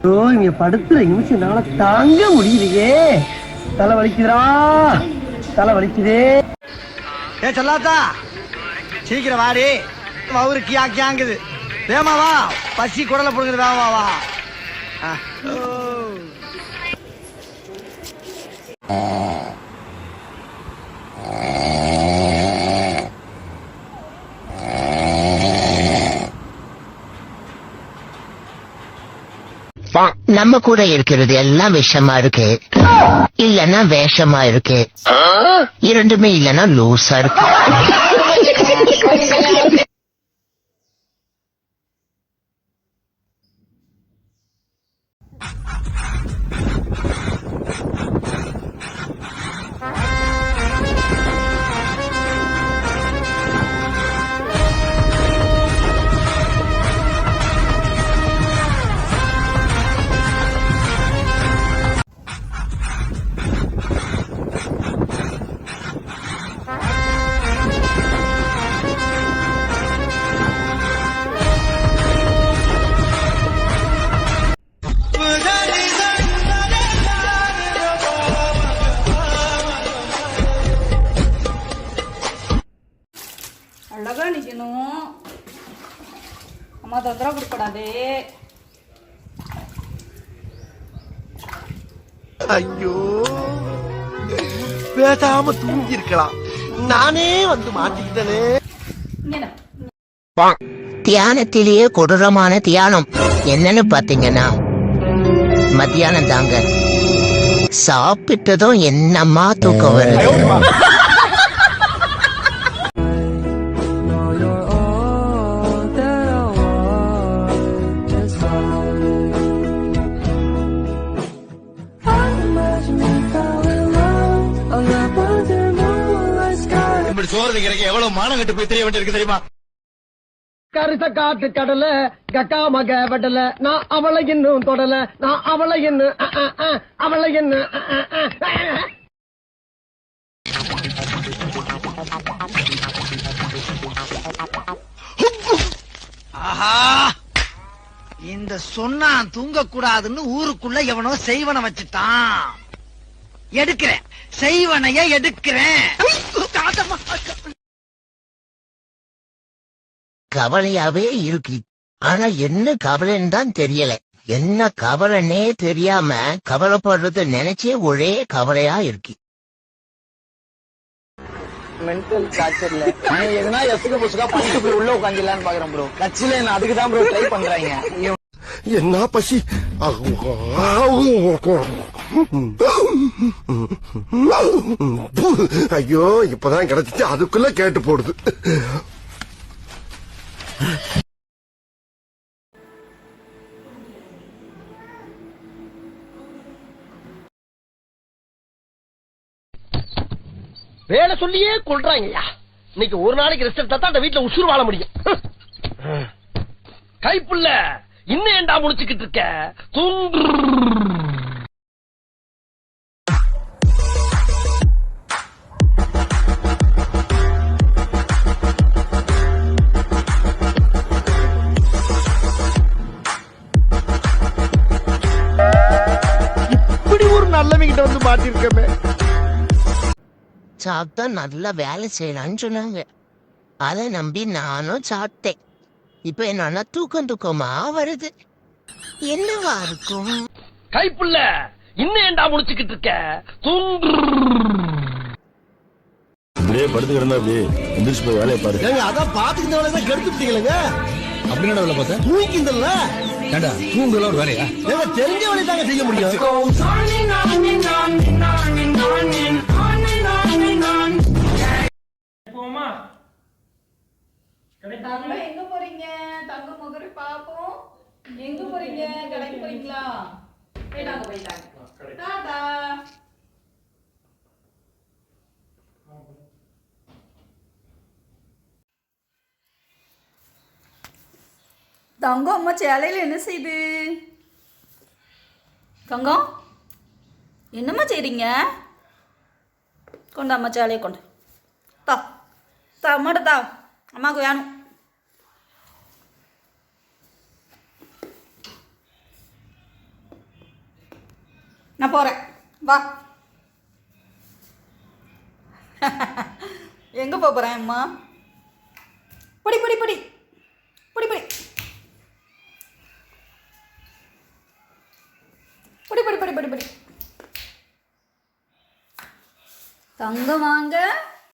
இங்க படுத்துற நிமிஷம் என்னால தாங்க முடியலையே. தலை வலிக்குதுடா, தலை வலிக்குதே. ஏ சொல்லாத்தா, சீக்கிரம் வாடி. வவுறு கியா கியாங்குது. வேமா வா, பசி குடலை போடுங்குது. வேமா வா. நம்ம கூட இருக்கிறது எல்லாம் விஷமா இருக்கு, இல்லன்னா வேஷமா இருக்கு, இரண்டுமே இல்லன்னா லூசா இருக்கு. அழகா நிக்கணும். அம்மா தொந்தரவு கொடுக்கூடாது. ஐயோ, பேசாம தூங்கி இருக்கலாம். நானே வந்து மாட்டிக்கிட்டனே. தியானத்திலேயே கொடூரமான தியானம் என்னன்னு பாத்தீங்கன்னா மத்தியானம் தாங்க. சாப்பிட்டதும் என்னம்மா தூக்கம் வருது. எவ்வளவு மானம் கட்டு போய் தெரிய வேண்டியிருக்கு தெரியுமா? கரிச காட்டு கடல கக்கா மக வடல, நான் அவளை இன்னும் தொடல, நான் அவளை இன்னும் அவளை இன்னும். ஆஹா, இந்த சொன்னா தூங்க கூடாதுன்னு ஊருக்குள்ள எவனோ செய்வன வச்சுட்டான். எடுக்கிறேன், செய்வனைய எடுக்கிறேன். கவலையாவே இருக்கு. ஆனா என்ன கவலைன்னு தான் தெரியல. என்ன கவலைன்னே தெரியாம கவலைப்படுறது நினைச்சே ஒரே கவலையா இருக்கு. மென்டல் டார்ச்சர்ல எதுனா எசுக புசுகா பண்ணிட்டு போய் உள்ள உட்காந்துலான்னு பாக்குறேன் ப்ரோ. கட்சியில என்ன அதுக்கு தான் ப்ரோ ட்ரை பண்றாங்க. என்ன பசி. ஐயோ, இப்பதான் கிடைச்சிச்சு, அதுக்குள்ள கேட்டு போடுது. வேலை சொல்லியே கொள்றாங்கய்யா. இன்னைக்கு ஒரு நாளைக்கு ரெஸ்ட் எடுத்தா தான் அந்த வீட்டுல உசுறு வாழ முடியும். கைப்புள்ள இன்னும் ஏண்டா முடிச்சுக்கிட்டு இருக்க? தூங்கு. இப்படி ஒரு நல்லவங்கிட்ட வந்து மாட்டிருக்கமே. சாப்பிட்டா நல்லா வேலை செய்யலான்னு சொன்னாங்க. அதை நம்பி நானும் சாப்பிட்டேன். இப்ப என்னன்னா தூக்கமா வருது. என்னவா இருக்கும்? கைப்புள்ள இன்னும் ஏண்டா முடிச்சுக்கிட்டு இருக்க? தூங்கு. இப்படியே படுத்து கிடந்தா அப்படியே எந்திரிச்சு போய் வேலையை பாரு. அதான் பாத்துக்கிட்ட வேலை தான் கெடுத்துட்டீங்களேங்க. அப்படி என்ன வேலை பார்த்தா தூங்கிந்தல்ல. ஏண்டா தூங்குல ஒரு வேலையா? தெரிஞ்ச வேலை தாங்க செய்ய முடியும். எங்க போறீங்க? தங்க முகரை பாப்போம். எங்க போறீங்க? கடைக்கு போறீங்களா? போயிட்டாங்க போயிட்டாங்க. டாடா. தங்கம் அம்மா சேலையில் என்ன செய்யுது? தங்கம் என்னம்மா செய்றீங்க? கொண்டு அம்மா சேலையை கொண்டு தா தா அம்மாட்ட தா, அம்மாவுக்கு வேணும். நான் போகிறேன், வா. எங்கே போகிறேன் அம்மா? பிடி பிடி பிடி பிடி பிடி பிடி பிடி பிடி பிடி பிடி. தங்கம் வாங்க.